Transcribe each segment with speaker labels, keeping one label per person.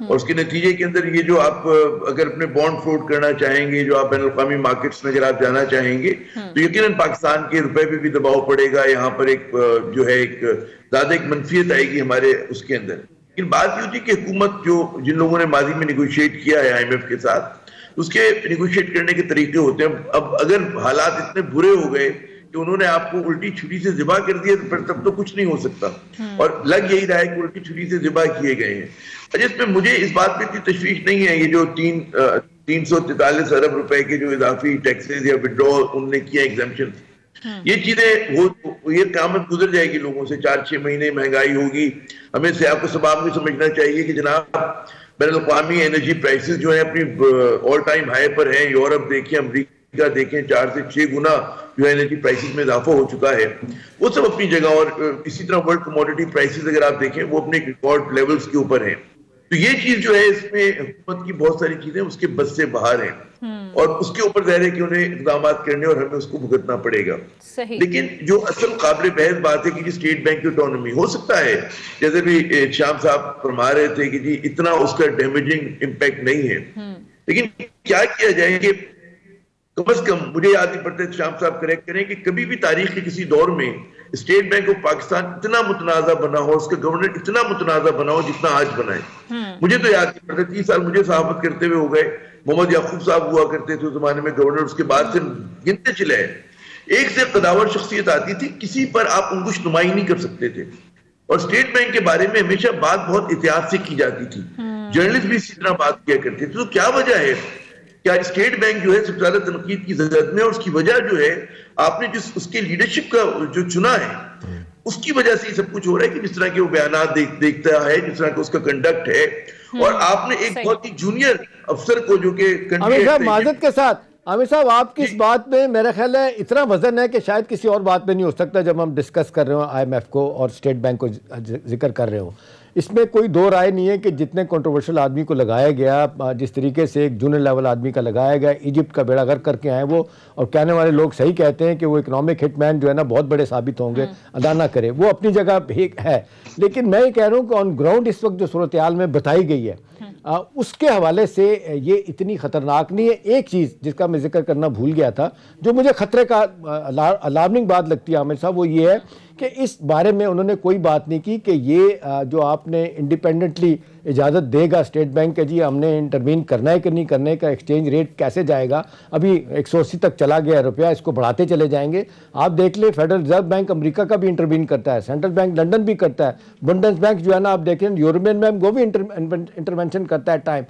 Speaker 1: اور اس کے نتیجے کے اندر یہ جو آپ اگر اپنے بانڈ فلوٹ کرنا چاہیں گے، جو آپ بین الاقوامی مارکیٹس میں اگر آپ جانا چاہیں گے تو یقیناً پاکستان کے روپے پہ بھی دباؤ پڑے گا، یہاں پر ایک جو ہے ایک زیادہ ایک منفیت آئے گی ہمارے اس کے اندر. لیکن بات یہ ہوتی ہے کہ حکومت جن لوگوں نے ماضی میں نیگوشیٹ کیا ہے آئی ایم ایف کے ساتھ، اس کے نیگوشیٹ کرنے کے طریقے ہوتے ہیں. اب اگر حالات اتنے برے ہو گئے کہ انہوں نے آپ کو الٹی چھری سے ذبح کر دیا تو پھر تب تو کچھ نہیں ہو سکتا، اور لگ یہی رہا ہے کہ الٹی چھری سے ذبح کیے گئے ہیں. جس میں مجھے اس بات پہ اتنی تشویش نہیں ہے، یہ جو 343 ارب روپے کے جو اضافی ٹیکسز یا وڈرا انہوں نے کیا ایگزمپشن، یہ چیزیں یہ قیامت گزر جائے گی لوگوں سے. 4-6 مہینے مہنگائی ہوگی. ہمیں سیاق و سباب بھی سمجھنا چاہیے کہ جناب بین الاقوامی انرجی پرائسز جو ہیں اپنی آل ٹائم ہائی پر ہیں. یورپ دیکھیں، امریکہ دیکھیں، 4 سے 6 گنا جو ہے انرجی پرائسز میں اضافہ ہو چکا ہے. وہ سب اپنی جگہ، اور اسی طرح ورلڈ کموڈٹی پرائسز اگر آپ دیکھیں وہ اپنے ریکارڈ لیولز کے اوپر ہیں. تو یہ چیز جو ہے اس میں حکومت کی بہت ساری چیزیں اس کے بس سے باہر ہیں، اور اس کے اوپر ظاہر ہے کہ انہیں اقدامات کرنے اور ہمیں اس کو بھگتنا پڑے گا. لیکن جو اصل قابل بحث بات ہے کہ اسٹیٹ بینک کی آٹونومی ہو سکتا ہے، جیسے بھی شام صاحب فرما رہے تھے کہ جی اتنا اس کا ڈیمیجنگ امپیکٹ نہیں ہے، لیکن کیا کیا جائے کہ کم از کم مجھے یاد نہیں پڑتا، شام صاحب کریکٹ کریں، کہ کبھی بھی تاریخ کے کسی دور میں اسٹیٹ بینک آف پاکستان اتنا متنازع بنا ہو، اس کا گورنر اتنا متنازع بنا ہو جتنا آج بنا ہے. مجھے تو یاد نہیں پڑتا. 30 سال مجھے صحافت کرتے ہوئے ہو گئے. محمد یعقوب صاحب ہوا کرتے تھے اس زمانے میں گورنر، اس کے بعد سے گنتے چلے ہیں. ایک سے قداور شخصیت آتی تھی، کسی پر آپ انگوش نمائی نہیں کر سکتے تھے. اور اسٹیٹ بینک کے بارے میں ہمیشہ بات بہت احتیاط سے کی جاتی تھی، جرنلسٹ بھی اسی طرح بات کیا کرتے تھے. تو کیا وجہ ہے کہ اسٹیٹ بینک جو ہے سب سے زیادہ تنقید کی زد میں، اور اس کی وجہ جو ہے آپ نے جس اس کے لیڈرشپ کا جو چنا ہے اس کی وجہ سے یہ سب کچھ ہو رہا ہے، کہ جس طرح کے وہ بیانات دیکھتا ہے، جس طرح کا اس کا کنڈکٹ ہے. اور آپ نے ایک بہت ہی جونیئر افسر کو جو کہ
Speaker 2: عامر صاحب معذرت کے ساتھ، عامر صاحب آپ کی اس بات میں میرا خیال ہے اتنا وزن ہے کہ شاید کسی اور بات میں نہیں ہو سکتا جب ہم ڈسکس کر رہے ہوں آئی ایم ایف کو اور اسٹیٹ بینک کو ذکر کر رہے ہوں. اس میں کوئی دو رائے نہیں ہے کہ جتنے کنٹروورشل آدمی کو لگایا گیا، جس طریقے سے ایک جونیئر لیول آدمی کا لگایا گیا، ایجپٹ کا بیڑا غرق کر کے آئے وہ، اور کہنے والے لوگ صحیح کہتے ہیں کہ وہ اکنامک ہٹ مین جو ہے نا بہت بڑے ثابت ہوں گے، ادا نہ کرے، وہ اپنی جگہ ہے. لیکن میں یہ کہہ رہا ہوں کہ آن گراؤنڈ اس وقت جو صورتحال میں بتائی گئی ہے اس کے حوالے سے یہ اتنی خطرناک نہیں ہے. ایک چیز جس کا میں ذکر کرنا بھول گیا تھا، جو مجھے خطرے کا الارمنگ بات لگتی ہے عامر صاحب، وہ یہ ہے کہ اس بارے میں انہوں نے کوئی بات نہیں کی کہ یہ جو آپ نے انڈیپینڈنٹلی اجازت دے گا اسٹیٹ بینک کہ جی ہم نے انٹروین کرنا ہے کہ نہیں کرنے کا، ایکسچینج ریٹ کیسے جائے گا، ابھی 180 تک چلا گیا روپیہ، اس کو بڑھاتے چلے جائیں گے. آپ دیکھ لیں فیڈرل ریزرو بینک امریکہ کا بھی انٹروین کرتا ہے، سینٹرل بینک لنڈن بھی کرتا ہے، بنڈنس بینک جو ہے نا آپ دیکھیں یورپین بینک وہ بھی انٹرونشن کرتا ہے ٹائم.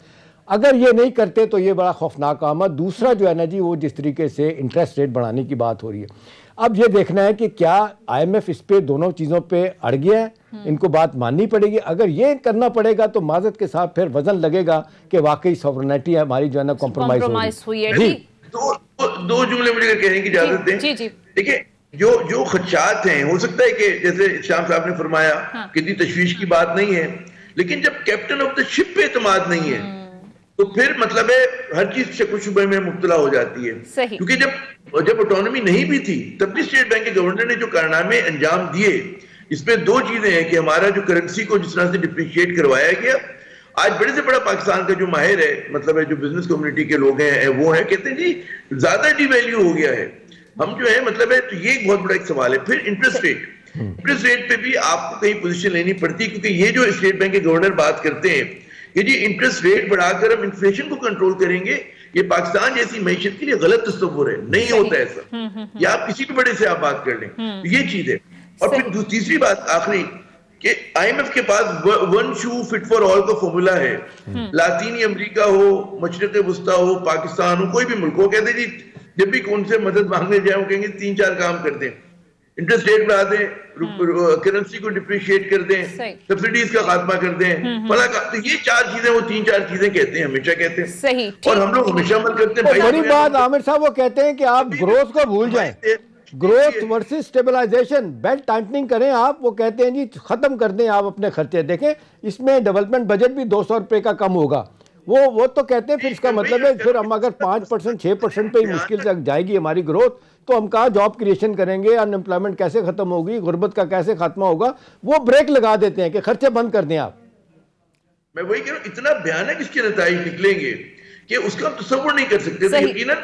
Speaker 2: اگر یہ نہیں کرتے تو یہ بڑا خوفناک آمد. دوسرا جو ہے نا جی وہ جس طریقے سے انٹرسٹ ریٹ بڑھانے کی بات ہو رہی ہے، اب یہ دیکھنا ہے کہ کیا آئی ایم ایف اس پہ دونوں چیزوں پہ اڑ گیا ہے، ان کو بات ماننی پڑے گی. اگر یہ کرنا پڑے گا تو معذرت کے ساتھ پھر وزن لگے گا کہ واقعی سوورنٹی ہماری جو ہے نا کمپرومائز ہوئی ہے.
Speaker 1: دو جملے مجھے کہنے کی اجازت دیں. دیکھیں جو خدشات ہیں، ہو سکتا ہے کہ جیسے شام صاحب نے فرمایا کہ اتنی تشویش کی بات نہیں ہے، لیکن جب کیپٹن آف دا شپ پہ اعتماد نہیں ہے تو پھر مطلب ہے ہر چیز شک و شبہ میں مبتلا ہو جاتی ہے. کیونکہ جب آٹونومی نہیں بھی تھی تب بھی اسٹیٹ بینک کے گورنر نے جو کارنامے انجام دیے، اس میں دو چیزیں ہیں کہ ہمارا جو کرنسی کو جس طرح سے ڈپریشیٹ کروایا گیا. آج بڑے سے بڑا پاکستان کا جو ماہر ہے، مطلب ہے جو بزنس کمیونٹی کے لوگ ہیں وہ ہیں، کہتے ہیں جی زیادہ ڈی ویلیو ہو گیا ہے. ہم جو ہے مطلب ہے تو یہ ایک بہت بڑا ایک سوال ہے. پھر انٹرسٹ ریٹ پہ بھی آپ کو کہیں پوزیشن لینی پڑتی ہے، کیونکہ یہ جو اسٹیٹ بینک کے گورنر بات کرتے ہیں کہ جی انٹرسٹ ریٹ بڑھا کر ہم انفلیشن کو کنٹرول کریں گے، یہ پاکستان جیسی معیشت کے لیے غلط تصور ہے. نہیں ہوتا ایسا، یا آپ کسی بھی بڑے سے آپ بات کر لیں، یہ چیز ہے. اور پھر تیسری بات آخری کہ آئی ایم ایف کے پاس one shoe fit for all کا فارمولا ہے. لاطینی امریکہ ہو، مشرق وسطیٰ ہو، پاکستان ہو، کوئی بھی ملک ہو، کہتے جی جب بھی کون سے مدد مانگنے جائیں وہ کہیں گے 3-4 کام کر دیں، انٹرسٹ ریٹ بڑھا دیں، کرنسی کو ڈپریشیٹ کر دیں، سبسڈیز کا خاتمہ کر دیں، تو یہ 4 چیزیں، وہ 3-4 چیزیں کہتے ہیں، ہمیشہ کہتے ہیں، اور ہم لوگ ہمیشہ عمل کرتے ہیں.
Speaker 2: بڑی بات عامر صاحب وہ کہتے ہیں کہ آپ گروتھ کو بھول جائیں، growth versus stabilisation, belt tightening کریں آپ. وہ کہتے ہیں جی ختم کر دیں آپ اپنے خرچے. دیکھیں اس میں ڈیولپمنٹ بجٹ بھی 200 روپے کا کم ہوگا. وہ تو کہتے ہیں پھر اس کا مطلب ہے پھر ہم اگر 5% 6% پہ ہی مشکل سے جائے گی ہماری گروتھ تو ہم کہاں جاب کریشن کریں گے، ان امپلائمنٹ کیسے ختم ہوگی، غربت کا کیسے خاتمہ ہوگا. وہ بریک لگا دیتے ہیں کہ خرچے بند کر دیں آپ.
Speaker 1: میں وہی کہہ رہا ہوں، اتنا بھیانک اس کے نتائج نکلیں گے کہ اس کا ہم تصور نہیں کر سکتے. تو یقیناً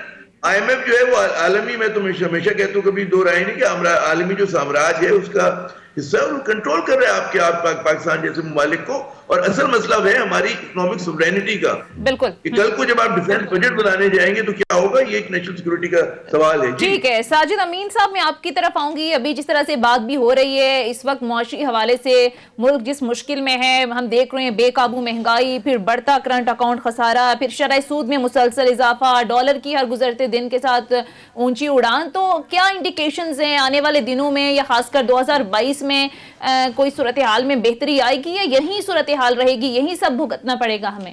Speaker 1: آئی ایم ایف جو ہے وہ عالمی، میں تو ہمیشہ کہتا ہوں، کبھی دو رائے نہیں کہ عالمی جو سامراج ہے اس کا حصہ ہے، وہ کنٹرول کر رہا ہے آپ پاکستان جیسے ممالک کو. اور اصل مسئلہ ہے ہماری اکنامک سوورینٹی کا.
Speaker 3: بالکل
Speaker 1: کہ کل کو جب آپ ڈیفینس بجٹ بنانے جائیں گے تو کیا ہوگا، یہ ایک نیشنل سیکورٹی کا سوال ہے.
Speaker 3: ٹھیک ہے ساجد امین صاحب، میں آپ کی طرف آؤں گی. ابھی جس طرح سے بات بھی ہو رہی ہے اس وقت معاشی حوالے سے ملک جس مشکل میں ہے، ہم دیکھ رہے ہیں بے قابو مہنگائی، پھر بڑھتا کرنٹ اکاؤنٹ خسارہ، پھر شرح سود میں مسلسل اضافہ، ڈالر کی ہر گزرتے دن کے ساتھ اونچی اڑان. تو کیا انڈیکیشنز ہیں آنے والے دنوں میں یا خاص کر 2022 میں کوئی صورتحال میں بہتری آئے گی یا یہی صورتحال رہے گی، یہی سب بھگتنا پڑے گا ہمیں؟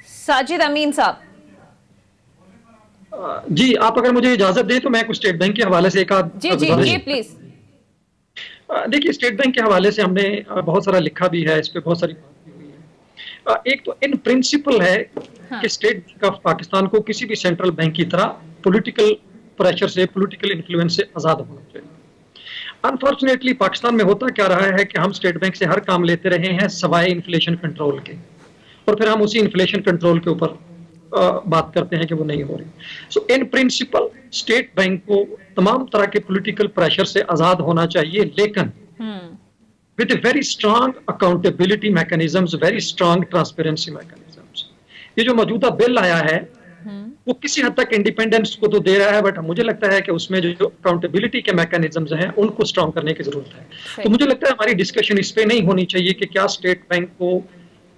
Speaker 3: ساجد امین صاحب.
Speaker 4: جی آپ اگر مجھے اجازت دیں تو میں کچھ اسٹیٹ بینک کے حوالے سے ایک آدھ
Speaker 3: جی پلیز.
Speaker 4: دیکھیے اسٹیٹ بینک کے حوالے سے ہم نے بہت سارا لکھا بھی ہے، اس پہ بہت ساری بات بھی ہوئی ہے. ایک تو ان پرنسپل ہے کہ اسٹیٹ بینک آف پاکستان کو کسی بھی سینٹرل بینک کی طرح پولیٹیکل پریشر سے، پولیٹیکل انفلوئنس سے آزاد ہونا چاہیے. انفارچونیٹلی پاکستان میں ہوتا کیا رہا ہے کہ ہم اسٹیٹ بینک سے ہر کام لیتے رہے ہیں سوائے انفلیشن کنٹرول کے، اور پھر ہم اسی انفلیشن کنٹرول کے اوپر بات کرتے ہیں کہ وہ نہیں ہو رہی. سو ان پرنسپل اسٹیٹ بینک کو تمام طرح کے پولیٹیکل پریشر سے آزاد ہونا چاہیے، لیکن with a very strong accountability mechanisms, very strong transparency mechanisms. یہ جو موجودہ بل آیا ہے وہ کسی حد تک انڈیپینڈنس کو تو دے رہا ہے، بٹ مجھے لگتا ہے کہ اس میں جو اکاؤنٹیبلٹی کے میکانزمز ہیں ان کو اسٹرانگ کرنے کی ضرورت ہے. تو مجھے لگتا ہے ہماری ڈسکشن اس پہ نہیں ہونی چاہیے کہ کیا اسٹیٹ بینک کو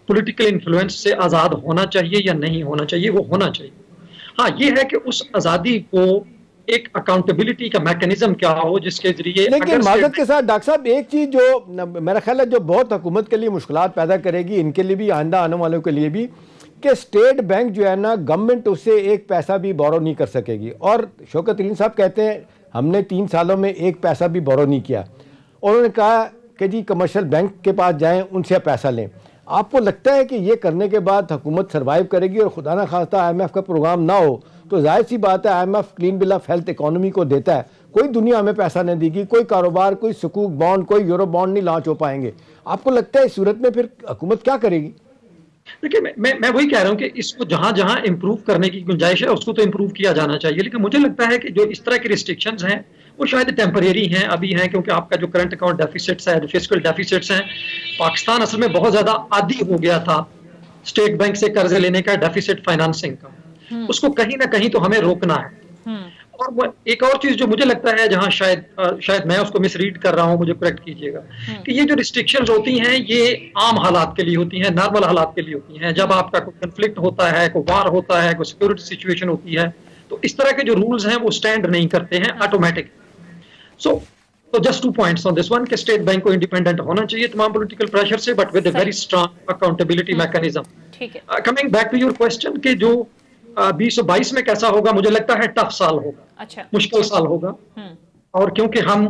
Speaker 4: پولیٹیکل انفلوئنس سے آزاد ہونا چاہیے یا نہیں ہونا چاہیے. وہ ہونا چاہیے. ہاں یہ ہے کہ اس آزادی کو ایک اکاؤنٹیبلٹی کا میکانزم کیا ہو جس کے ذریعے.
Speaker 2: لیکن معذرت کے ساتھ ڈاکٹر صاحب ایک چیز جو میرا خیال ہے جو بہت حکومت کے لیے مشکلات پیدا کرے گی، ان کے لیے بھی، آئندہ آنے والوں کے لیے بھی، کہ اسٹیٹ بینک جو ہے نا گورنمنٹ اس سے ایک پیسہ بھی بورو نہیں کر سکے گی. اور شوکت علیم صاحب کہتے ہیں ہم نے 3 سالوں میں ایک پیسہ بھی بورو نہیں کیا. انہوں نے کہا کہ جی کمرشل بینک کے پاس جائیں، ان سے پیسہ لیں. آپ کو لگتا ہے کہ یہ کرنے کے بعد حکومت سروائیو کرے گی؟ اور خدا نہ خواستہ آئی ایم ایف کا پروگرام نہ ہو تو ظاہر سی بات ہے I M F clean bill of health economy کو دیتا ہے، کوئی دنیا ہمیں پیسہ نہیں دے گی، کوئی کاروبار، کوئی سکوک بانڈ، کوئی یورو بانڈ نہیں لانچ ہو پائیں گے. آپ کو لگتا ہے اس صورت میں پھر حکومت کیا کرے گی؟
Speaker 4: دیکھیے میں وہی کہہ رہا ہوں کہ اس کو جہاں جہاں امپروو کرنے کی گنجائش ہے اس کو تو امپروو کیا جانا چاہیے، لیکن مجھے لگتا ہے کہ جو اس طرح کی ریسٹرکشنز ہیں وہ شاید ٹیمپریری ہیں، ابھی ہیں، کیونکہ آپ کا جو کرنٹ اکاؤنٹ ڈیفیسٹس ہے، فسکل ڈیفیسٹس ہیں، پاکستان اصل میں بہت زیادہ عادی ہو گیا تھا اسٹیٹ بینک سے قرضے لینے کا، ڈیفیسٹ فائنانسنگ کا. اس کو کہیں نہ کہیں تو ہمیں روکنا ہے. اور وہ ایک اور چیز جو مجھے لگتا ہے جہاں شاید میں اس کو مس ریڈ کر رہا ہوں، مجھے کریکٹ کیجیے گا، کہ یہ جو ریسٹرکشنز ہوتی ہیں یہ عام حالات کے لیے ہوتی ہیں، نارمل حالات کے لیے ہوتی ہیں. جب آپ کا کوئی کنفلکٹ ہوتا ہے، کوئی وار ہوتا ہے، کوئی سیکورٹی سچویشن ہوتی ہے، تو اس طرح کے جو رولز ہیں وہ سٹینڈ نہیں کرتے ہیں automatic. So just 2 points on this one کہ اسٹیٹ بینک کو انڈیپینڈنٹ ہونا چاہیے تمام پولیٹیکل پریشر سے، but with a very strong accountability mechanism. Coming back to your question کہ جو 2022 میں کیسا ہوگا، مجھے لگتا ہے ٹف سال ہوگا، مشکل سال ہوگا. اور کیونکہ ہم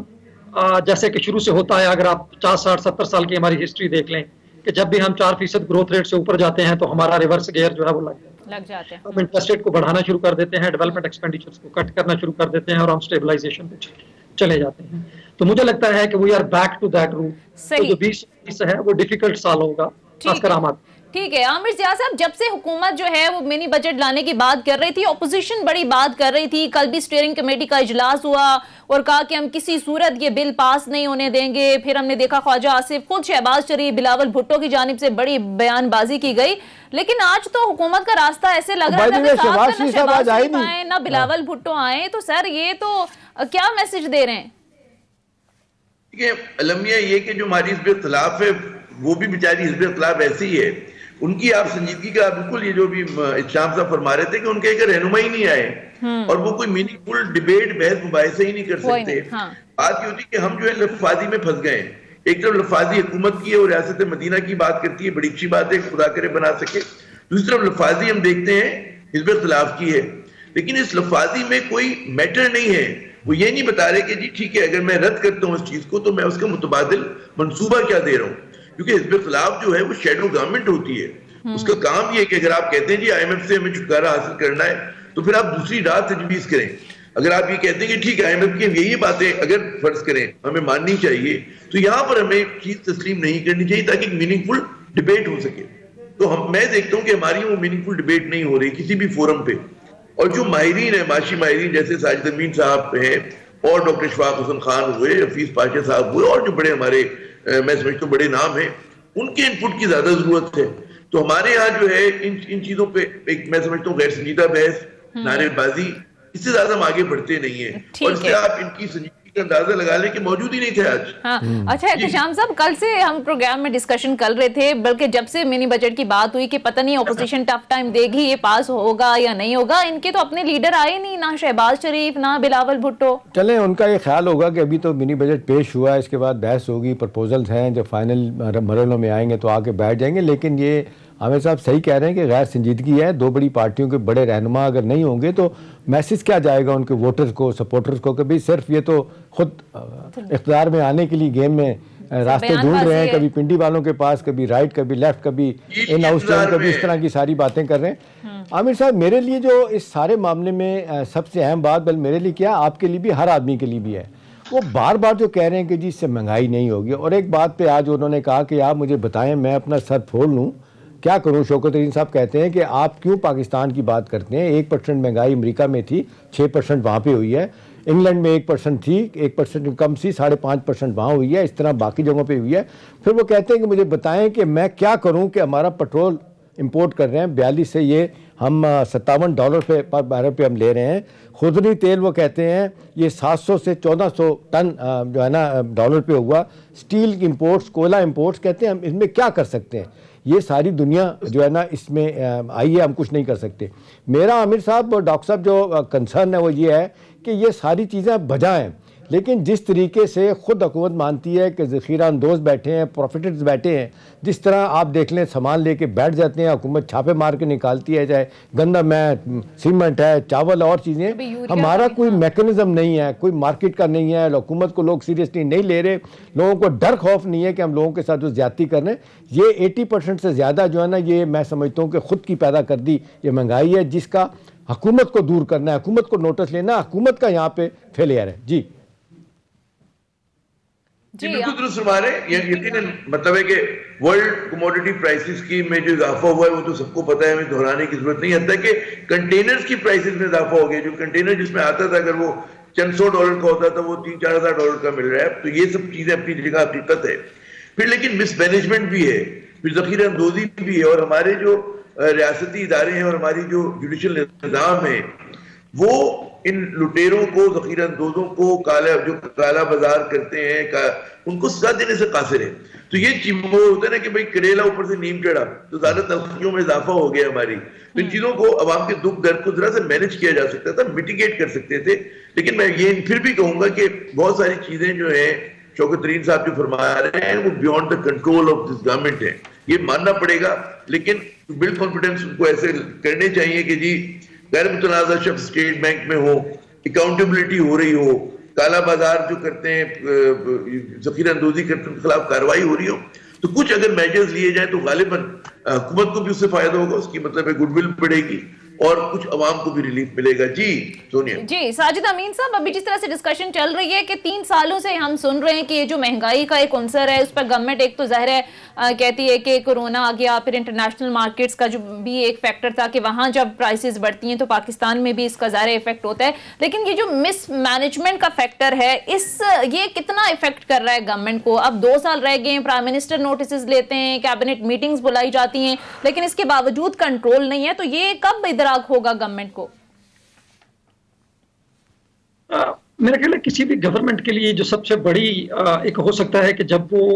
Speaker 4: جیسے کہ شروع سے ہوتا ہے، اگر آپ 50 60 70 سال کی ہماری ہسٹری دیکھ لیں کہ جب بھی ہم 4% گروتھ ریٹ سے اوپر جاتے ہیں تو ہمارا ریورس گیئر جو ہے وہ لگ جاتے ہیں. ہم انٹرسٹ ریٹ کو بڑھانا شروع کر دیتے ہیں، ڈیولپمنٹ ایکسپینڈیچرز کو کٹ کرنا شروع کر دیتے ہیں، اور ہم اسٹیبلائزیشن پہ چلے جاتے ہیں. تو مجھے لگتا ہے کہ we are back to that route. تو جو 20 ہے وہ ڈیفیکلٹ سال ہوگا، خاص کر آماد.
Speaker 3: ٹھیک ہے عامر ضیاء صاحب، جب سے حکومت جو ہے وہ منی بجٹ لانے کی بات کر رہی تھی، اپوزیشن بڑی بات کر رہی تھی. کل بھی اسٹیئرنگ کمیٹی کا اجلاس ہوا اور کہا کہ ہم کسی صورت یہ بل پاس نہیں ہونے دیں گے. پھر ہم نے دیکھا خواجہ آصف، خود شہباز شریف، بلاول بھٹو کی جانب سے بڑی بیان بازی کی گئی. لیکن آج تو حکومت کا راستہ ایسے لگ رہا ہے کہ شہباز شریف آئے نہ بلاول بھٹو آئے. تو سر یہ تو کیا میسج دے رہے ہیں؟
Speaker 1: المیہ یہ کہ جو ہماری حزب اختلاف ہے وہ بھی بیچاری حزب اختلاف ایسی ہی ہے. ان کی آپ سنجیدگی کا بالکل یہ جو بھی احتشام صاحب فرما رہے تھے کہ ان کے ایک رہنما ہی نہیں آئے اور وہ کوئی میننگ فل ڈیبیٹ بحث مباحثہ ہی نہیں کر سکتے. بات یہ ہوتی ہے کہ ہم جو ہے لفظی میں پھنس گئے ہیں. ایک طرف لفظی حکومت کی ہے اور ریاست مدینہ کی بات کرتی ہے، بڑی اچھی بات ہے، خدا کرے بنا سکے. دوسری طرف لفظی ہم دیکھتے ہیں حزب اختلاف کی ہے، لیکن اس لفظی میں کوئی میٹر نہیں ہے. وہ یہ نہیں بتا رہے کہ جی ٹھیک ہے اگر میں رد کرتا ہوں اس چیز کو تو میں اس کا متبادل منصوبہ کیا دے رہا ہوں. کیونکہ حزب اختلاف جو ہے وہ شیڈو گورنمنٹ ہوتی ہے. اس کا کام یہ ہے کہ اگر آپ کہتے ہیں جی آئی ایم ایف سے ہمیں چھٹکارا حاصل کرنا ہے تو پھر آپ دوسری راہ تجویز کریں. اگر آپ یہ کہتے ہیں کہ ٹھیک ہے IMF کی یہی باتیں اگر فرض کریں ہمیں ماننی چاہیے تو یہاں پر ہمیں چیز تسلیم نہیں کرنی چاہیے تاکہ ایک میننگ فل ڈبیٹ ہو سکے. تو میں دیکھتا ہوں کہ ہماری وہ میننگ فل ڈبیٹ نہیں ہو رہی کسی بھی فورم پہ. اور جو ماہرین ہیں معاشی ماہرین جیسے ساجد امین صاحب ہیں اور ڈاکٹر اشفاق حسن خان ہوئے, حفیظ پاشا صاحب ہوئے اور جو بڑے ہمارے میں سمجھتا ہوں بڑے نام ہیں, ان کے انپٹ کی زیادہ ضرورت ہے. تو ہمارے یہاں جو ہے ان چیزوں پہ ایک میں سمجھتا ہوں غیر سنجیدہ بحث, نعرے بازی, اس سے زیادہ ہم آگے بڑھتے نہیں ہیں. اور اس سے آپ ان کی سنجیدگی کا اندازہ لگا لیں کہ موجود ہی نہیں تھے آج.
Speaker 3: ہاں اچھا احتشام صاحب, کل سے ہم پروگرام میں ڈسکشن کر رہے تھے, بلکہ جب سے منی بجٹ کی بات ہوئی کہ پتہ نہیں اپوزیشن ٹف ٹائم دے گی, یہ پاس ہوگا یا نہیں ہوگا. ان کے تو اپنے لیڈر آئے نہیں, نہ شہباز شریف نہ بلاول بھٹو.
Speaker 2: چلیں ان کا یہ خیال ہوگا کہ ابھی تو منی بجٹ پیش ہوا ہے, اس کے بعد بحث ہوگی, پرپوزلز ہیں جو فائنل مرحلوں میں آئیں گے تو آ کے بیٹھ جائیں گے. لیکن یہ عامر صاحب صحیح کہہ رہے ہیں کہ غیر سنجیدگی ہے. دو بڑی پارٹیوں کے بڑے رہنما اگر نہیں ہوں گے تو میسج کیا جائے گا ان کے ووٹرز کو, سپورٹرز کو, کہ بھئی صرف یہ تو خود اقتدار میں آنے کے لیے گیم میں راستے ڈھونڈ رہے ہیں, کبھی پنڈی والوں کے پاس, کبھی رائٹ, کبھی لیفٹ, کبھی ان ہاؤس چین, کبھی اس طرح کی ساری باتیں کر رہے ہیں. عامر صاحب میرے لیے جو اس سارے معاملے میں سب سے اہم بات, بل میرے لیے کیا, آپ کے لیے بھی, ہر آدمی کے لیے بھی ہے, وہ بار بار جو کہہ رہے ہیں کہ جی اس سے مہنگائی نہیں ہوگی. اور ایک بات پہ آج انہوں نے کہا کہ آپ مجھے بتائیں میں اپنا سر پھوڑ لوں, کیا کروں. شوکت عظیم صاحب کہتے ہیں کہ آپ کیوں پاکستان کی بات کرتے ہیں, 1% مہنگائی امریکہ میں تھی, 6% وہاں پہ ہوئی ہے, انگلینڈ میں 1% تھی, 1% کم سی, 5.5% وہاں ہوئی ہے, اس طرح باقی جگہوں پہ ہوئی ہے. پھر وہ کہتے ہیں کہ مجھے بتائیں کہ میں کیا کروں کہ ہمارا پیٹرول امپورٹ کر رہے ہیں 42 سے, یہ ہم $57 پر بیرل پہ ہم لے رہے ہیں. خضری تیل وہ کہتے ہیں یہ 700 سے 1400 ٹن جو ہے نا ڈالر پہ ہوا. اسٹیل امپورٹس, کوئلہ امپورٹس, کہتے ہیں ہم اس میں کیا کر سکتے ہیں. یہ ساری دنیا جو ہے نا اس میں آئی ہے, ہم کچھ نہیں کر سکتے. میرا عامر صاحب, ڈاکٹر صاحب جو کنسرن ہے وہ یہ ہے کہ یہ ساری چیزیں بجا ہیں, لیکن جس طریقے سے خود حکومت مانتی ہے کہ ذخیرہ اندوز بیٹھے ہیں, پروفیٹرز بیٹھے ہیں, جس طرح آپ دیکھ لیں سامان لے کے بیٹھ جاتے ہیں, حکومت چھاپے مار کے نکالتی ہے, چاہے گندم ہے, سیمنٹ ہے, چاول اور چیزیں, ہمارا کوئی میکنزم نہیں ہے, کوئی مارکیٹ کا نہیں ہے, حکومت کو لوگ سیریسلی نہیں لے رہے, لوگوں کو ڈر خوف نہیں ہے کہ ہم لوگوں کے ساتھ جو زیادتی کر رہے ہیں. یہ 80% سے زیادہ جو ہے نا, یہ میں سمجھتا ہوں کہ خود کی پیدا کر دی یہ مہنگائی ہے, جس کا حکومت کو دور کرنا ہے, حکومت کو نوٹس لینا, حکومت کا یہاں پہ فیلئر ہے. جی
Speaker 1: بالکل درست فرما رہے ہیں. یقیناً مطلب ہے کہ ورلڈ کموڈٹی پرائسز کی میں جو اضافہ ہوا ہے وہ تو سب کو پتہ ہے, ہمیں دہرانے کی ضرورت نہیں. حتیٰ کہ کنٹینرز کی پرائسز میں اضافہ ہو گیا. جو کنٹینر جس میں آتا تھا اگر وہ چند $100 کا ہوتا تھا وہ $3,000-4,000 کا مل رہا ہے. تو یہ سب چیزیں اپنی جگہ حقیقت ہے. پھر لیکن مس مینجمنٹ بھی ہے, پھر ذخیرہ اندوزی بھی ہے, اور ہمارے جو ریاستی ادارے ہیں اور ہماری جو جوڈیشل نظام ہے وہ ان لٹیروں کو, ذخیرہ اندوزوں کو, جو کالا بازار کرتے ہیں ان کو سزا دینے سے قاصر ہے. تو یہ وہ ہوتا ہے نا کہ بھئی کریلا اوپر سے نیم چڑھا, تو زیادہ تلخیوں میں اضافہ ہو گیا ہماری. تو ان چیزوں کو, عوام کے دکھ درد کو ذرا سے مینج کیا جا سکتا تھا, میٹیگیٹ کر سکتے تھے. لیکن میں یہ پھر بھی کہوں گا کہ بہت ساری چیزیں جو ہیں شوکت ترین صاحب جو فرما رہے ہیں وہ beyond the control of this government ہے, یہ ماننا پڑے گا. لیکن بلڈ کانفیڈنس ان کو ایسے کرنے چاہیے کہ جی غیر متنازع شخص اسٹیٹ بینک میں ہو, اکاؤنٹیبلٹی ہو رہی ہو, کالا بازار جو کرتے ہیں, ذخیرہ اندوزی کرتے ہیں, ان کے خلاف کارروائی ہو رہی ہو. تو کچھ اگر میجرز لیے جائیں تو غالباً حکومت کو بھی اس سے فائدہ ہوگا, اس کی مطلب ہے گڈ ول بڑھے گی, اور کچھ عوام کو بھی ریلیف ملے گا. جی سونیا.
Speaker 3: جی ساجد امین صاحب, ابھی جس طرح سے ڈسکشن چل رہی ہے کہ 3 سالوں سے ہم سن رہے ہیں کہ یہ جو مہنگائی کا ایک عنصر ہے اس پر گورنمنٹ ایک تو ظاہر ہے کہتی ہے کہ کورونا آ گیا, پھر انٹرنیشنل مارکیٹس کا جو بھی ایک فیکٹر تھا کہ وہاں جب پرائسز بڑھتی ہیں تو پاکستان میں بھی اس کا ظاہر افیکٹ ہوتا ہے. لیکن یہ جو مس مینجمنٹ کا فیکٹر ہے یہ کتنا افیکٹ کر رہا ہے گورنمنٹ کو؟ اب 2 سال رہ گئے ہیں, پرائم منسٹر نوٹسز لیتے ہیں, کیبنٹ میٹنگز بلائی جاتی ہیں, لیکن اس کے باوجود کنٹرول نہیں ہے. تو یہ کب ادراک ہوگا گورنمنٹ کو؟
Speaker 4: میرا خیال ہے کسی بھی گورنمنٹ کے لیے جو سب سے بڑی ایک ہو سکتا ہے کہ جب وہ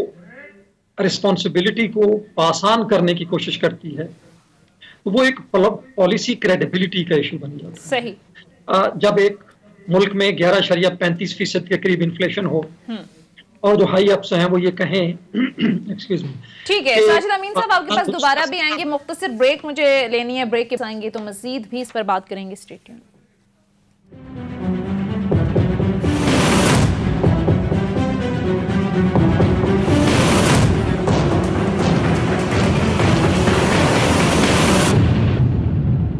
Speaker 4: رسپانسبلٹی کو آسان کرنے کی کوشش کرتی ہے تو وہ ایک پالیسی کریڈیبلٹی کا ایشو بن جاتا ہے.
Speaker 3: صحیح.
Speaker 4: جب ایک ملک میں 11.35% کے قریب انفلیشن ہو اور جو ہائی اپس ہیں وہ یہ کہیں ایکسکیوز می.
Speaker 3: ٹھیک ہے ساجد امین صاحب, آپ کے پاس دوبارہ بھی آئیں گے, مختصر بریک مجھے لینی ہے, بریک کے آئیں گے تو مزید بھی اس پر بات کریں گے. Stay tuned.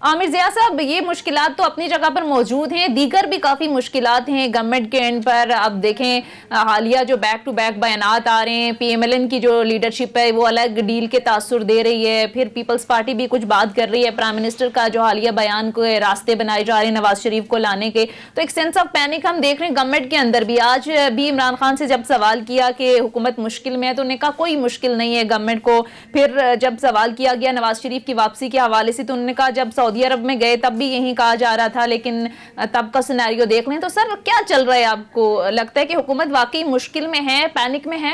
Speaker 3: عامر ضیاء صاحب، یہ مشکلات تو اپنی جگہ پر موجود ہیں، دیگر بھی کافی مشکلات ہیں گورنمنٹ کے اینڈ پر. اب دیکھیں حالیہ جو بیک ٹو بیک بیانات آ رہے ہیں، پی ایم ایل این کی جو لیڈرشپ ہے وہ الگ ڈیل کے تاثر دے رہی ہے، پھر پیپلز پارٹی بھی کچھ بات کر رہی ہے، پرائم منسٹر کا جو حالیہ بیان کے راستے بنائے جا رہے ہیں نواز شریف کو لانے کے، تو ایک سینس آف پینک ہم دیکھ رہے ہیں گورنمنٹ کے اندر بھی. آج بھی عمران خان سے جب سوال کیا کہ حکومت مشکل میں ہے تو انہوں نے کہا کوئی مشکل نہیں ہے گورنمنٹ کو. پھر جب سوال کیا گیا نواز شریف کی واپسی کے حوالے سے تو انہوں نے کہا جب سعودی عرب میں گئے تب بھی یہی کہا جا رہا تھا، لیکن تب کا سینیریو دیکھ لیں. تو سر کیا چل رہا ہے؟ آپ کو لگتا ہے کہ حکومت واقعی مشکل میں ہے، پینک میں ہے؟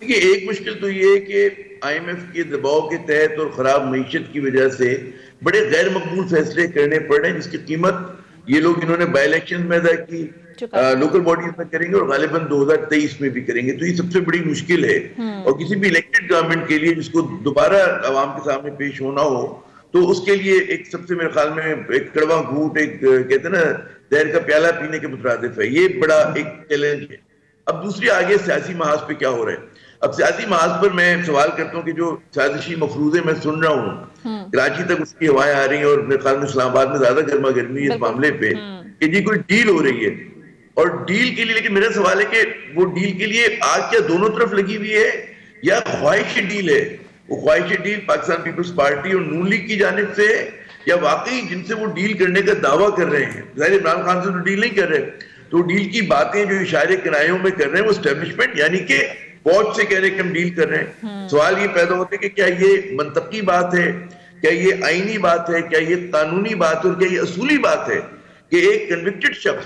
Speaker 1: دیکھیے، ایک مشکل تو یہ ہے کہ آئی ایم ایف کے دباؤ کے تحت اور خراب معیشت کی وجہ سے بڑے غیر مقبول فیصلے کرنے پڑ رہے ہیں، جس کی قیمت یہ لوگ انہوں نے بائی الیکشن میں ادا کی، لوکل باڈیز میں کریں گے اور غالباً 2023 میں بھی کریں گے. تو یہ سب سے بڑی مشکل ہے، اور کسی بھی الیکٹڈ گورنمنٹ کے لیے جس کو دوبارہ عوام کے سامنے پیش ہونا ہو تو اس کے لیے ایک سب سے میرے خیال میں ایک کڑوا گھونٹ، ایک کہتے ہیں نا زہر کا پیالہ پینے کے مترادف ہے. یہ بڑا ایک چیلنج ہے. اب دوسری آگے سیاسی محاذ پہ کیا ہو رہا ہے. اب سیاسی محاذ پر میں سوال کرتا ہوں کہ جو سازشی مفروضے میں سن رہا ہوں، کراچی تک اس کی ہوائیں آ رہی ہیں اور میرے خیال میں اسلام آباد میں زیادہ گرما گرمی اس معاملے پہ کہ جی کوئی ڈیل ہو رہی ہے، اور ڈیل کے لیے، لیکن میرا سوال ہے کہ وہ ڈیل کے لیے آگ کیا دونوں طرف لگی ہوئی ہے یا خواہش ڈیل ہے؟ وہ خواہش ڈیل پاکستان پیپلز پارٹی اور نون لیگ کی جانب سے ہے یا واقعی جن سے وہ ڈیل کرنے کا دعویٰ کر رہے ہیں؟ ظاہر عمران خان سے تو ڈیل نہیں کر رہے، تو ڈیل کی باتیں جو اشارے کنایوں میں کر رہے ہیں وہ اسٹیبلشمنٹ یعنی کہ فوج سے کہہ رہے کہ ہم ڈیل کر رہے ہیں. سوال یہ پیدا ہوتا ہے کہ کیا یہ منطقی بات ہے، کیا یہ آئینی بات ہے، کیا یہ قانونی بات ہے، اور کیا یہ اصولی بات ہے کہ ایک کنوکٹڈ شخص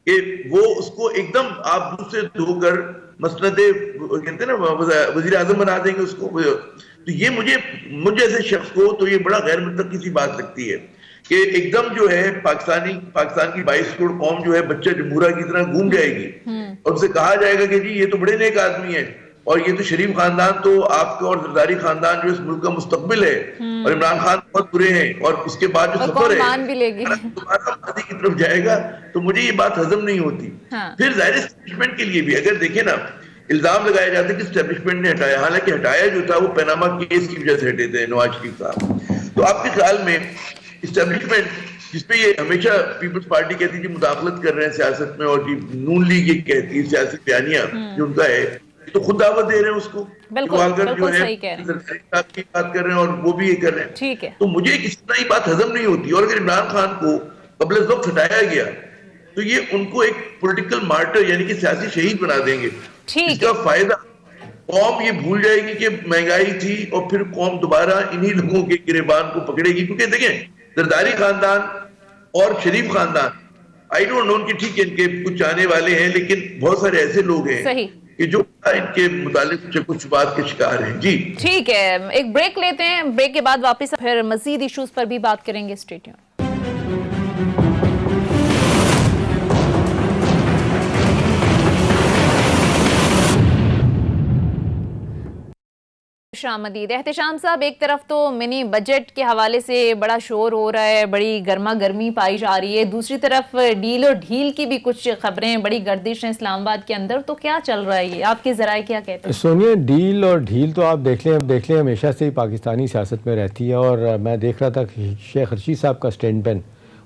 Speaker 1: کہ وہ اس کو ایک دم آپ دوسرے دھو کر مسند کہتے ہیں نا وزیر اعظم بنا دیں گے اس کو. تو یہ مجھے ایسے شخص کو تو یہ بڑا غیر منطقی سی بات لگتی ہے کہ ایک دم جو ہے پاکستان کی 22 کروڑ قوم جو ہے بچہ جمہورہ کی طرح گھوم جائے گی اور اسے کہا جائے گا کہ جی یہ تو بڑے نیک آدمی ہیں اور یہ تو شریف خاندان تو آپ کا اور زرداری خاندان جو اس ملک کا مستقبل ہے اور عمران خان بہت برے ہیں، اور اس کے بعد جو سفر ہے دوبارہ ماضی کی طرف جائے گا. تو مجھے یہ بات ہضم نہیں ہوتی. پھر ظاہر اسٹیبلشمنٹ کے لیے بھی اگر دیکھیں نا، الزام لگایا جاتا ہے کہ اسٹیبلشمنٹ نے ہٹایا، حالانکہ ہٹایا جو تھا وہ پیناما کیس کی وجہ سے ہٹے تھے نواز شریف صاحب. تو آپ کے خیال میں اسٹیبلشمنٹ جس پہ یہ ہمیشہ پیپلز پارٹی کہتی ہے کہ مداخلت کر رہے ہیں سیاست میں، اور جی نون لیگ یہ کہتی ہے سیاسی بیانیہ جو ان کا ہے، تو خود دعوت دے رہے ہیں اس کو، جو ہے کی بات کر رہے ہیں اور وہ بھی یہ کر رہے ہیں. تو مجھے کسی طرح یہ بات ہضم نہیں ہوتی. اور اگر عمران خان کو قبل از وقت ہٹایا گیا تو یہ ان کو ایک پولیٹیکل مارٹر یعنی کہ سیاسی شہید بنا دیں گے. اس کا فائدہ قوم یہ بھول جائے گی کہ مہنگائی تھی، اور پھر قوم دوبارہ انہی لوگوں کے گریبان کو پکڑے گی. کیونکہ دیکھیں زرداری خاندان اور شریف خاندان آئی ڈونٹ نو کہ ٹھیک ہے ان کے کچھ آنے والے ہیں، لیکن بہت سارے ایسے لوگ ہیں کہ جو ان کے متعلق کچھ بات کے شکار ہیں. جی
Speaker 3: ٹھیک ہے، ایک بریک لیتے ہیں، بریک کے بعد واپس پھر مزید ایشوز پر بھی بات کریں گے. Stay tune. آمدید. احتشام صاحب، ایک طرف تو منی بجٹ کے حوالے سے بڑا شور ہو رہا ہے، بڑی گرما گرمی پائی جا رہی ہے، دوسری طرف ڈیل اور ڈھیل کی بھی کچھ خبریں، بڑی گردش ہیں اسلام آباد کے اندر. تو کیا چل رہا ہے یہ؟ آپ کے ذرائع کیا کہتے ہیں؟
Speaker 2: سونیا، ڈیل اور ڈھیل تو آپ دیکھ لیں ہمیشہ سے ہی پاکستانی سیاست میں رہتی ہے. اور میں دیکھ رہا تھا کہ شیخ رشید صاحب کا اسٹیٹمنٹ،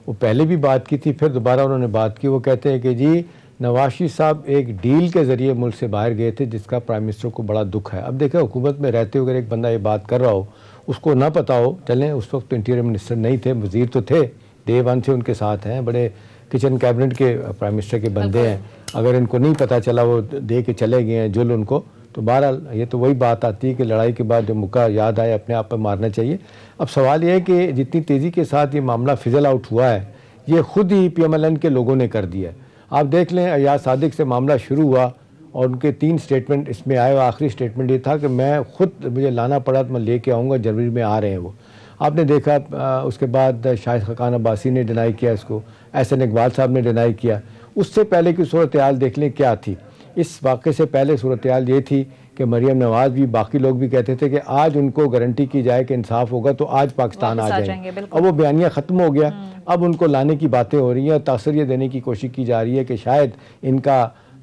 Speaker 2: وہ پہلے بھی بات کی تھی، پھر دوبارہ انہوں نے بات کی. وہ کہتے ہیں کہ جی نواز شریف صاحب ایک ڈیل کے ذریعے ملک سے باہر گئے تھے جس کا پرائم منسٹر کو بڑا دکھ ہے. اب دیکھیں حکومت میں رہتے ہوئے اگر ایک بندہ یہ بات کر رہا ہو، اس کو نہ پتا ہو، چلیں اس وقت تو انٹیریئر منسٹر نہیں تھے، وزیر تو تھے، ڈے ون سے ان کے ساتھ ہیں، بڑے کچن کیبنٹ کے پرائم منسٹر کے بندے ہیں. اگر ان کو نہیں پتا چلا، وہ دے کے چلے گئے ہیں جل ان کو، تو بہرحال یہ تو وہی بات آتی ہے کہ لڑائی کے بعد جو مکہ یاد آئے اپنے آپ پہ مارنا چاہیے. اب سوال یہ ہے کہ جتنی تیزی کے ساتھ یہ معاملہ فضل آؤٹ ہوا ہے، یہ خود ہی پی ایم ایل این کے لوگوں نے کر دیا ہے. آپ دیکھ لیں ایاز صادق سے معاملہ شروع ہوا اور ان کے 3 اسٹیٹمنٹ اس میں آئے، اور آخری اسٹیٹمنٹ یہ تھا کہ میں خود مجھے لانا پڑا تو میں لے کے آؤں گا، جنوری میں آ رہے ہیں وہ. آپ نے دیکھا اس کے بعد شاہد خاقان عباسی نے ڈینائی کیا اس کو، احسن اقبال صاحب نے ڈینائی کیا. اس سے پہلے کی صورتحال دیکھ لیں کیا تھی. اس واقعے سے پہلے صورتحال یہ تھی کہ مریم نواز بھی باقی لوگ بھی کہتے تھے کہ آج ان کو گارنٹی کی جائے کہ انصاف ہوگا تو آج پاکستان آ جائیں گے. اب وہ بیانیہ ختم ہو گیا، اب ان کو لانے کی باتیں ہو رہی ہیں، اور تاثر یہ دینے کی کوشش کی جا رہی ہے کہ شاید ان کا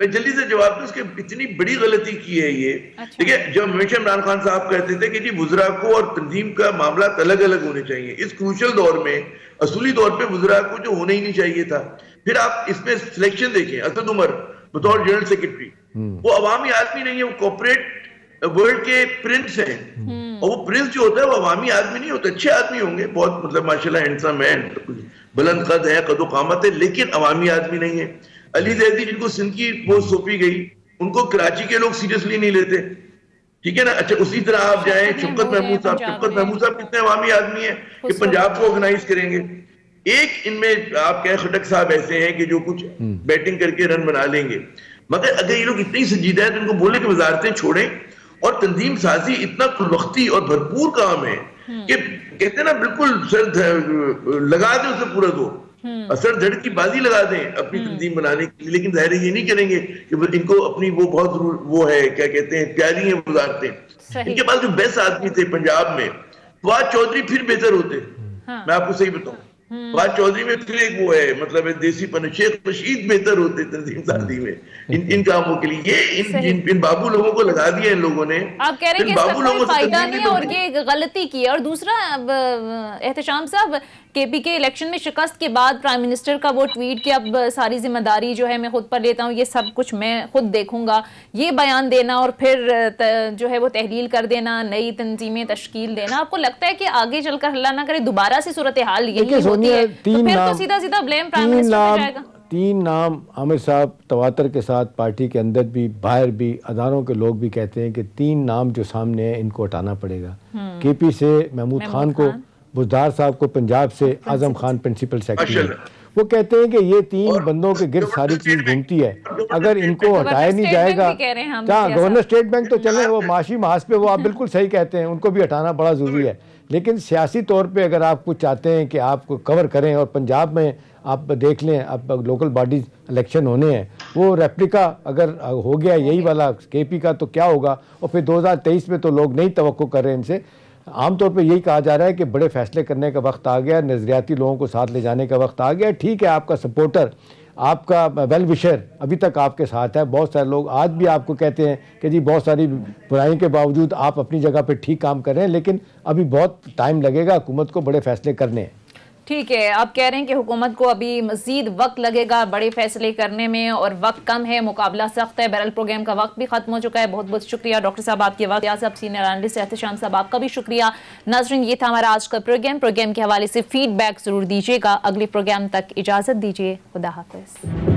Speaker 1: میں جلدی سے جواب دوں. اس کے اتنی بڑی غلطی کی ہے یہ. دیکھیے جب ہمیشہ عمران خان صاحب کہتے تھے کہ جی وزراء کو اور تنظیم کا معاملات الگ الگ ہونے چاہیے. اس کروشل دور میں اصولی طور پہ وزراء کو جو ہونا ہی نہیں چاہیے تھا. پھر آپ اس میں سلیکشن دیکھیں. اسد عمر بطور جنرل سیکرٹری وہ عوامی آدمی نہیں ہے, وہ کارپوریٹ ورلڈ کے پرنس ہیں. اور وہ پرنس جو ہوتا ہے وہ عوامی آدمی نہیں ہوتا. اچھے آدمی ہوں گے, بہت مطلب ماشاءاللہ ہینڈسم ہے, بلند قد ہے, قد و قامت ہے, لیکن عوامی آدمی نہیں ہے. علی زیدی جن کو سندھ کی پوسٹ سونپی گئی ان کو کراچی کے لوگ سیریسلی نہیں لیتے. ٹھیک ہے نا. اچھا اسی طرح آپ جائیں شفقت محمود صاحب. شفقت محمود صاحب کتنے عوامی آدمی ہیں کہ پنجاب کو آرگنائز کریں گے. ایک ان میں آپ کہیں خٹک صاحب ایسے ہیں کہ جو کچھ بیٹنگ کر کے رن بنا لیں گے. مگر اگر یہ لوگ اتنی سنجیدہ ہیں تو ان کو بولنے کی وزارتیں چھوڑیں. اور تنظیم سازی اتنا کل وقتی اور بھرپور کام ہے کہ کہتے ہیں نا بالکل سر لگا دیں اسے پورا دو, اثر دھڑ کی بازی لگا دیں اپنی تنظیم بنانے کے لیے. لیکن ظاہر یہ نہیں کریں گے کہ ان کو اپنی وہ بہت وہ ہے کیا کہتے ہیں پیاری ہیں وزارتیں. ان کے پاس جو بیسٹ آدمی تھے پنجاب میں, فواد چودھری پھر بہتر ہوتے. میں آپ کو صحیح بتاؤں, فواد چودھری میں پھر ایک وہ ہے مطلب دیسی پن. شیخ رشید بہتر ہوتے تنظیم سازی میں ان کاموں کے لیے. یہ ان بابو لوگوں کو لگا دیا ان لوگوں نے.
Speaker 3: آپ کہہ رہے ہیں کہ اس کا کوئی فائدہ نہیں ہے اور یہ غلطی کی ہے. اور دوسرا احتشام صاحب, کے پی کے الیکشن میں شکست کے بعد پرائم منسٹر کا وہ ٹویٹ کہ اب ساری ذمہ داری جو ہے میں خود پر لیتا ہوں, یہ سب کچھ میں خود دیکھوں گا, یہ بیان دینا اور پھر جو ہے وہ تحلیل کر دینا, نئی تنظیمیں تشکیل دینا, آپ کو لگتا ہے کہ آگے چل کر اللہ نہ کرے دوبارہ سے صورتحال یہی ہوتی ہے تو پھر تو سیدھا سیدھا بلیم پرائم منسٹر پہ جائے گا؟
Speaker 2: 3 نام عامر صاحب تواتر کے ساتھ پارٹی کے اندر بھی باہر بھی اداروں کے لوگ بھی کہتے ہیں کہ 3 نام جو سامنے ہیں ان کو ہٹانا پڑے گا. کے پی سے محمود خان کو, بزدار صاحب کو پنجاب سے اعظم خان پرنسپل سیکرٹری. وہ کہتے ہیں کہ یہ 3 بندوں کے گرد ساری چیز گھومتی ہے, اگر ان کو ہٹایا نہیں جائے گا. کیا گورنر اسٹیٹ بینک تو چلیں وہ معاشی محاذ پہ وہ آپ بالکل صحیح کہتے ہیں, ان کو بھی ہٹانا بڑا ضروری ہے. لیکن سیاسی طور پہ اگر آپ کچھ چاہتے ہیں کہ آپ کو کور کریں, اور پنجاب میں آپ دیکھ لیں اب لوکل باڈیز الیکشن ہونے ہیں, وہ ریپلیکا اگر ہو گیا یہی والا کے پی کا تو کیا ہوگا. اور پھر 2023 میں تو لوگ نہیں توقع کر رہے ہیں ان سے. عام طور پہ یہی کہا جا رہا ہے کہ بڑے فیصلے کرنے کا وقت آ گیا, نظریاتی لوگوں کو ساتھ لے جانے کا وقت آ گیا. ٹھیک ہے آپ کا سپورٹر, آپ کا ویل وشر ابھی تک آپ کے ساتھ ہے. بہت سارے لوگ آج بھی آپ کو کہتے ہیں کہ جی بہت ساری برائیوں کے باوجود آپ اپنی جگہ پہ ٹھیک کام کر رہے ہیں, لیکن ابھی بہت ٹائم لگے گا حکومت کو بڑے فیصلے کرنے ہیں.
Speaker 3: ٹھیک ہے, آپ کہہ رہے ہیں کہ حکومت کو ابھی مزید وقت لگے گا بڑے فیصلے کرنے میں اور وقت کم ہے, مقابلہ سخت ہے. بہرحال پروگرام کا وقت بھی ختم ہو چکا ہے. بہت بہت شکریہ ڈاکٹر صاحب آپ کے وقت. صاحب سینئر اینالسٹ, احتشام صاحب آپ کا بھی شکریہ. ناظرین یہ تھا ہمارا آج کا پروگرام کے حوالے سے فیڈ بیک ضرور دیجیے گا. اگلے پروگرام تک اجازت دیجیے. خدا حافظ.